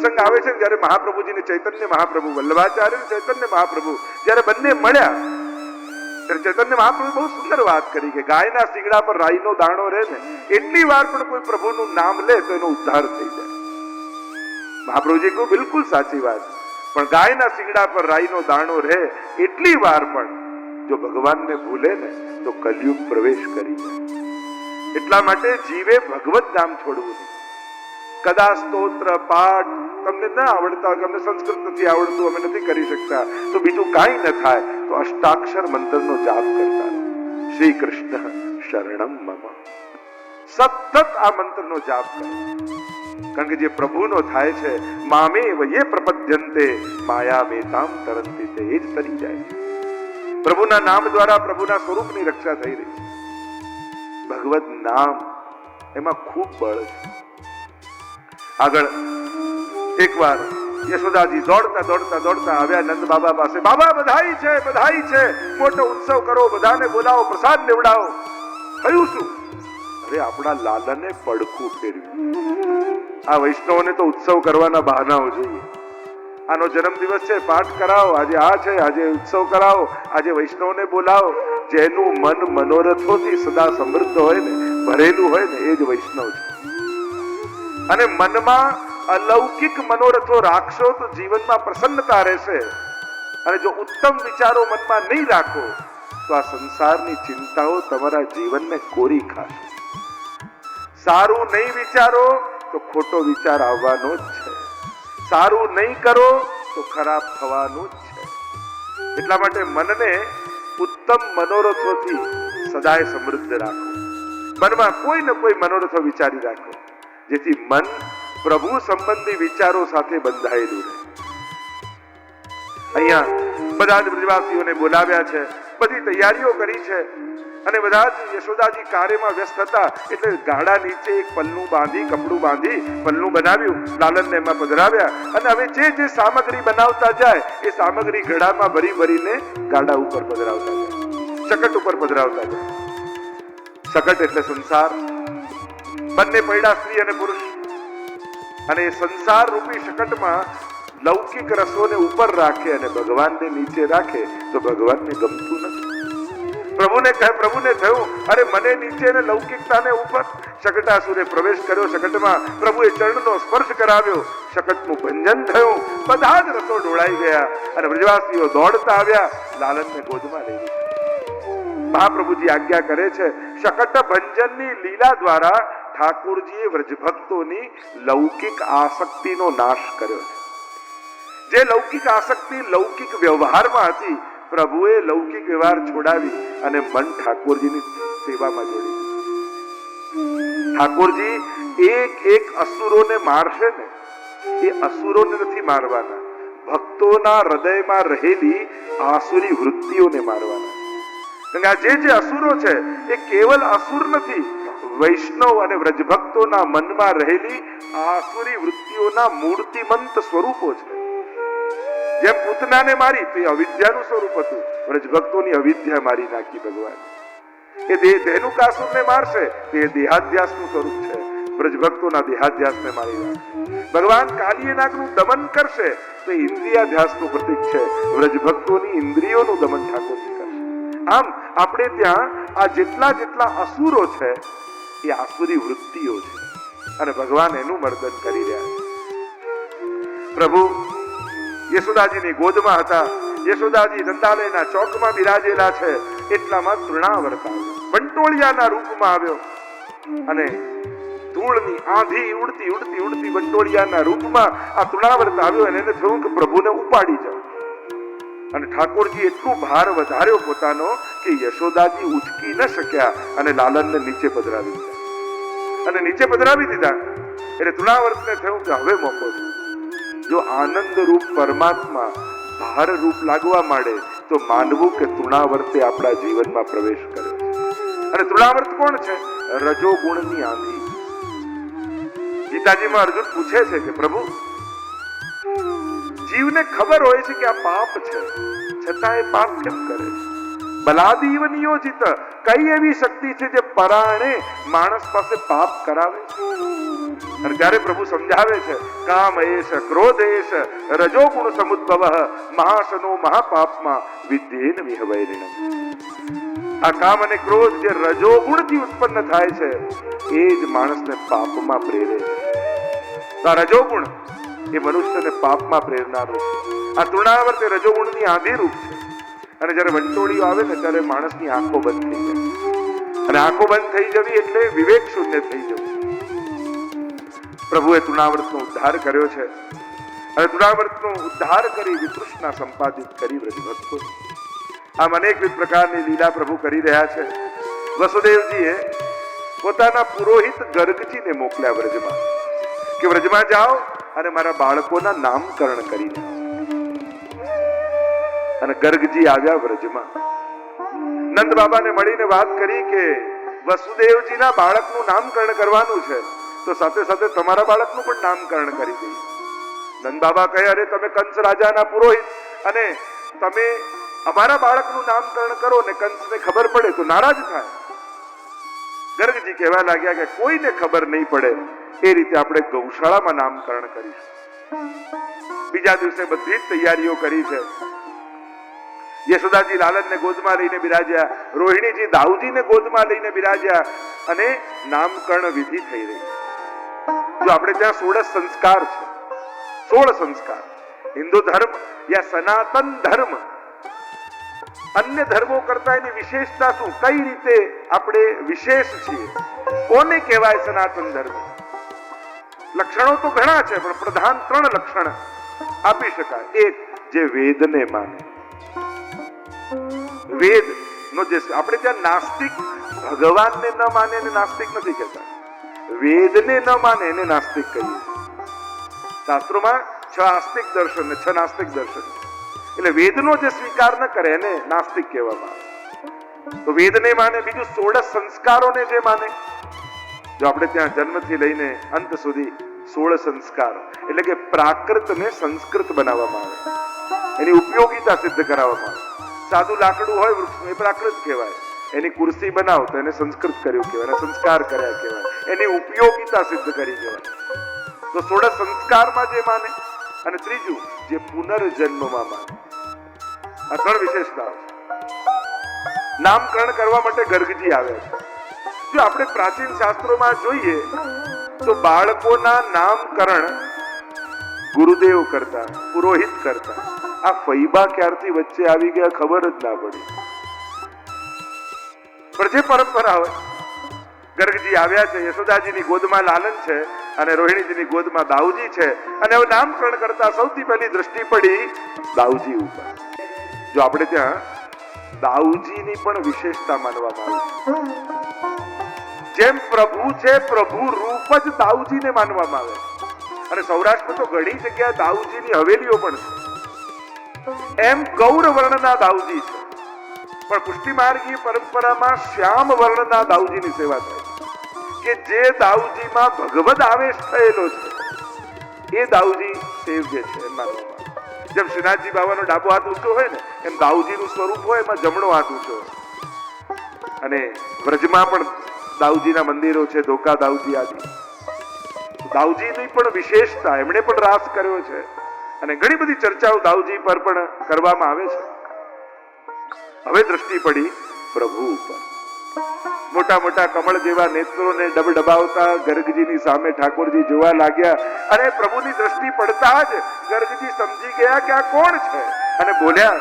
પ્રસંગ આવે છે જ્યારે મહાપ્રભુજીને ચૈતન્ય મહાપ્રભુ, વલ્લભાચાર્ય ચૈતન્ય મહાપ્રભુ જ્યારે બંને મળ્યા ત્યારે ચૈતન્ય મહાપ્રભુ બહુ સુંદર વાત કરી કે ગાયના શીંગડા પર રાઈનો દાણો રહે ને એટલી વાર પણ કોઈ પ્રભુનું નામ લે તો એનો ઉદ્ધાર થઈ જાય. મહાપ્રભુજી કહ્યું બિલકુલ સાચી વાત, પણ ગાયના શીંગડા પર રાઈનો દાણો રહે એટલી વાર પણ જો ભગવાનને ભૂલે ને તો કલયુગ પ્રવેશ કરી જાય. એટલા માટે જીવે ભગવત નામ છોડવું નહીં. કદાચ સ્તોત્ર પાઠ તમને ન આવડતા હોય, અમને સંસ્કૃત નથી આવડતું, અમે નથી કરી શકતા, તો બીજું કાંઈ ન થાય તો અષ્ટાક્ષર મંત્રનો જાપ કરતા રહો. શ્રી કૃષ્ણ શરણમ મમ, સતત આ મંત્રનો જાપ કરો. કારણ કે જે પ્રભુનો થાય છે, મામે વયે પ્રપદ્યંતે માયા મેતામ તરંતિ, તે એ જ તરી જાય છે. પ્રભુના નામ દ્વારા પ્રભુના સ્વરૂપની રક્ષા થઈ રહી છે. ભગવત નામ એમાં ખૂબ બળ છે. આગળ એકવાર યશોદાજી દોડતા દોડતા દોડતા આવ્યા નંદ બાબા પાસે. બાબા બધાઈ છે, બધાઈ છે, મોટો ઉત્સવ કરો, બધાને બોલાવો, પ્રસાદ લેવડાવો. થયું શું? અરે આપણા લાલાને પડખું ફેરવ્યું. આ વૈષ્ણવોને તો ઉત્સવ કરવાના બહાનાઓ જોઈએ. આનો જન્મદિવસ છે, પાઠ કરાવો, આજે આ છે, આજે ઉત્સવ કરાવો, આજે વૈષ્ણવને બોલાવો. જેનું મન મનોરથોથી સદા સમૃદ્ધ હોય ને, ભરેલું હોય ને, એ જ વૈષ્ણવ છે. અને મનમાં અલૌકિક મનોરથો રાખશો તો જીવનમાં પ્રસન્નતા રહેશે. અને જો ઉત્તમ વિચારો મનમાં નહીં રાખો તો આ સંસારની ચિંતાઓ તમારા જીવનને કોરી ખાશે. સારું નહીં વિચારો તો ખોટો વિચાર આવવાનો જ છે. સારું નહીં કરો તો ખરાબ થવાનું જ છે. એટલા માટે મનને ઉત્તમ મનોરથોથી સદાય સમૃદ્ધ રાખો. મનમાં કોઈ ને કોઈ મનોરથો વિચારી રાખો, જેથી મન પ્રભુ સંબંધી વિચારો સાથે બંધાયેલું રહે. અહીંયા બધા જ બ્રજવાસીઓને બોલાવ્યા છે, બધી તૈયારીઓ કરી છે, અને બધા જ યશોદાજી કાર્યમાં વ્યસ્ત હતા. એટલે ગાડા નીચે એક પલ્લું બાંધી, કપડું બાંધી પલ્લું બનાવ્યું, લાલનને એમાં પધરાવ્યા. અને હવે જે સામગ્રી બનાવતા જાય એ સામગ્રી ઘડામાં ભરી ભરીને ગાડા ઉપર પધરાવતા જાય, શકટ ઉપર પધરાવતા જાય. શકટ એટલે સંસાર. બંને પૈડા સ્ત્રી અને પુરુષ. અને એ સંસાર રૂપી શકટમાં લૌકિક રસોને ઉપર રાખે અને ભગવાનને નીચે રાખે તો ભગવાનને ગમતું નથી. પ્રભુને થયું અરે મને નીચે ને લૌકિકતાને ઉપર. શકટાસુરે પ્રવેશ કર્યો શકટમાં, પ્રભુએ ચરણનો સ્પર્શ કરાવ્યો, શકટનું ભંજન થયું, બધા જ રસો ઢોળાઈ ગયા અને બ્રજવાસીઓ દોડતા આવ્યા, લાલનને ગોદમાં લઈ લીધા. મહાપ્રભુજી આજ્ઞા કરે છે, શકટ ભંજનની લીલા દ્વારા ઠાકોરજીએ વ્રજભક્તોની લૌકિક આસક્તિનો નાશ કર્યો છે. જે લૌકિક આસક્તિ લૌકિક વ્યવહારમાં હતી, પ્રભુએ લૌકિક વ્યવહાર છોડાવી અને મન ઠાકોરજીની સેવામાં જોડી. ઠાકોરજી એક અસુરોને મારશે ને, એ અસુરોને નથી મારવાના, ભક્તોના હૃદયમાં રહેલી આસુરી વૃત્તિઓને મારવાના. જે અસુરો છે એ કેવલ અસુર નથી, વૈષ્ણવ અને વ્રજભક્તોના મનમાં રહેલી આસુરી વૃત્તિઓના મૂર્તિમંત સ્વરૂપો છે. જેમ પૂતનાને મારી તો એ અવિદ્યાનું સ્વરૂપ હતું, વ્રજભક્તોની અવિદ્યા મારી નાખી ભગવાન. એ ધેનુકાસુરને મારશે તો એ દેહાધ્યાસનું સ્વરૂપ છે, વ્રજભક્તોના દેહાધ્યાસને મારી નાખશે. ભગવાન કાલિયનાગનું દમન કરશે તો એ ઇન્દ્રિયાધ્યાસનું પ્રતીક છે, વ્રજભક્તોની ઇન્દ્રિયોનું દમન ઠાકોરજી કરશે. આમ આપણે ત્યાં આ જેટલા અસુરો છે એ આસુરી વૃત્તિઓ છે અને ભગવાન એનું મર્દન કરી રહ્યા છે. પ્રભુ યશોદાજીની ગોદમાં હતા, યશોદાજી નંદાલયના ચોકમાં બિરાજેલા છે. એટલામાં તૃણાવર્ત વંટોળિયાના રૂપમાં આવ્યો અને ધૂળની આંધી ઉડતી વંટોળિયાના રૂપમાં આ તૃણાવર્ત આવ્યો અને એને થયું કે પ્રભુને ઉપાડી જાઓ. અને ઠાકોરજી એટલું ભાર વધાર્યો પોતાનો કે યશોદાજી ઉચકી ન શક્યા અને લાલનને નીચે પધરાવી દીધા. અને નીચે પધરાવી દીધા એટલે તૃણાવર્તને થયું કે હવે મોકો છે. જો આનંદ રૂપ પરમાત્મા ભાર રૂપ લાગવા માંડે તો માનવું કે તૃણાવર્તે આપણા જીવનમાં પ્રવેશ કર્યો છે. અને તૃણાવર્ત કોણ છે? રજોગુણની આંધી. ગીતાજીમાં અર્જુન પૂછે છે કે પ્રભુ, જીવને ખબર હોય છે કે આ પાપ છે, છતાં એ પાપ કેમ કરે છે? બલાદીવ નિયોજિત કઈ એવી શક્તિ છે જે પરાણે માણસ પાસે પાપ કરાવે છે? અને ત્યારે પ્રભુ સમજાવે છે કામ એશ ક્રોધ એશ રજોગુણ સમુદ્ભવ મહાશનો મહાપાપમાં વિદ્યેન વિહવૈરિણમ. આ કામ અને ક્રોધ જે રજોગુણથી ઉત્પન્ન થાય છે એ જ માણસને પાપમાં પ્રેરે છે. આ રજોગુણ એ મનુષ્યને પાપમાં પ્રેરનારું છે. આ તૃણાવર્ત એ રજોગુણની આંધીરૂપ છે. અને જ્યારે વંટોળીઓ આવે ને ત્યારે માણસની આંખો બંધ થઈ જાય, અને આંખો બંધ થઈ જવી એટલે વિવેક શૂન્ય થઈ જવું. પ્રભુએ તૃણાવર્તનો ઉદ્ધાર કર્યો છે, અને તૃણાવર્તનો ઉદ્ધાર કરી વિતૃષ્ણા સંપાદિત કરી વ્રજભક્તો. આમ અનેકવિધ પ્રકારની લીલા પ્રભુ કરી રહ્યા છે. વસુદેવજીએ પોતાના પુરોહિત ગર્ગજીને મોકલ્યા વ્રજમાં, કે વ્રજમાં જાઓ અને મારા બાળકોના નામકરણ કરીને આવો. અને ગર્ગજી આવ્યા વ્રજમાં. નંદ બાબાને મળીને વાત કરી કે વસુદેવજીના બાળકનું નામકરણ કરવાનું છે, તો સાથે સાથે તમારા બાળકનું પણ નામકરણ કરી દઈએ. નંદ બાબા કહે, અરે તમે કંસ રાજાના પુરોહિત અને તમે અમારા બાળકનું નામકરણ કરો ને કંસને ખબર પડે તો નારાજ થાય. ગર્ગજી કહેવા લાગ્યા કે કોઈને ખબર નહીં પડે એ રીતે આપણે ગૌશાળામાં નામકરણ કરીશું. બીજા દિવસે બધી જ તૈયારીઓ કરી છે. યશોદાજી લાલનને ગોદમાં લઈને બિરાજ્યા, રોહિણીજી દાઉજીને ગોદમાં લઈને બિરાજ્યા, અને નામકરણ વિધિ થઈ રહી. જો આપણે ત્યાં 16 સંસ્કાર છે, 16 સંસ્કાર. હિન્દુ ધર્મ યા સનાતન ધર્મ અન્ય ધર્મો કરતા એની વિશેષતા શું, કઈ રીતે આપણે વિશેષ છીએ, કોને કહેવાય સનાતન ધર્મ? લક્ષણો તો ઘણા છે, પણ પ્રધાન 3 લક્ષણ આપી શકાય. એક, જે વેદને માને. વેદ નો જે આપણે ત્યાં નાસ્તિક ભગવાનને ન માને એને નાસ્તિક નથી કહેતા, વેદને ન માને એને નાસ્તિક કહીએ. શાસ્ત્રોમાં 6 આસ્તિક દર્શન ને 6 નાસ્તિક દર્શન. એટલે વેદનો જે સ્વીકાર ન કરે એને નાસ્તિક કહેવામાં આવે. તો વેદને માને. બીજું 16 સંસ્કારોને જે માને. જો આપણે ત્યાં જન્મથી લઈને અંત સુધી 16 સંસ્કાર, એટલે કે પ્રાકૃતને સંસ્કૃત બનાવવામાં આવે, એની ઉપયોગિતા સિદ્ધ કરાવવામાં આવે. સાદું લાકડું હોય વૃક્ષ એ પ્રાકૃત કહેવાય, એની કુર્સી બનાવ તો એને સંસ્કૃત કર્યું કહેવાય, એને સંસ્કાર કર્યા કહેવાય, એની ઉપયોગિતા સિદ્ધ કરી કહેવાય. તો 16 સંસ્કારમાં જે માને. અને ત્રીજું, જે પુનર્જન્મમાં માને. આ 3 વિશેષતાઓ છે. નામકરણ કરવા માટે ગર્ગજી આવ્યા છે. જો આપણે પ્રાચીન શાસ્ત્રોમાં જોઈએ તો બાળકોના નામકરણ ગુરુદેવ કરતા, પુરોહિત કરતા. આ ફૈબા ક્યારથી વચ્ચે આવી ગયા ખબર જ ના પડી. પણ જે પરંપરા હોય, ગર્ગજી આવ્યા છે, યશોદાજીની ગોદમાં લાલન છે અને રોહિણીજીની ગોદમાં દાઉજી છે, અને હવે નામકરણ કરતા સૌથી પહેલી દ્રષ્ટિ પડી દાઉજી ઉપર. જો આપણે ત્યાં દાઉજીની પણ વિશેષતા માનવામાં આવે છે. જેમ પ્રભુ છે, પ્રભુ રૂપ જ દાઉજીને માનવામાં આવે. અને સૌરાષ્ટ્રમાં તો ઘણી જગ્યાએ દાઉજીની હવેલીઓ પણ છે. એમ ગૌર વર્ણના દાઉજી છે, પણ પુષ્ટિ માર્ગીય પરંપરામાં શ્યામ વર્ણના દાઉજીની સેવા થાય, કે જે દાઉજીમાં ભગવદ આવેશ થયેલો છે એ દાઉજી સેવ્ય છે એમ માનવામાં. જેમ શ્રીનાથજી બાબાનો ડાબો હાથ ઊંચો હોય ને, એમ દાઉજીનું સ્વરૂપ હોય એમાં જમણો હાથ ઊંચો હોય. અને વ્રજમાં પણ દાઉજીના મંદિરો છે, ધોકા દાઉજી આદિ. દાઉજીની પણ વિશેષતા, એમણે પણ રાસ કર્યો છે, અને ઘણી બધી ચર્ચાઓ દાઉજી પર પણ કરવામાં આવે છે. હવે દ્રષ્ટિ પડી પ્રભુ ઉપર. મોટા મોટા કમળ જેવા નેત્રોને ડબડબાવતા ગર્ગજીની સામે ઠાકોરજી જોવા લાગ્યા, અને પ્રભુની દ્રષ્ટિ પડતા જ ગર્ગજી સમજી ગયા કે આ કોણ છે, અને બોલ્યા,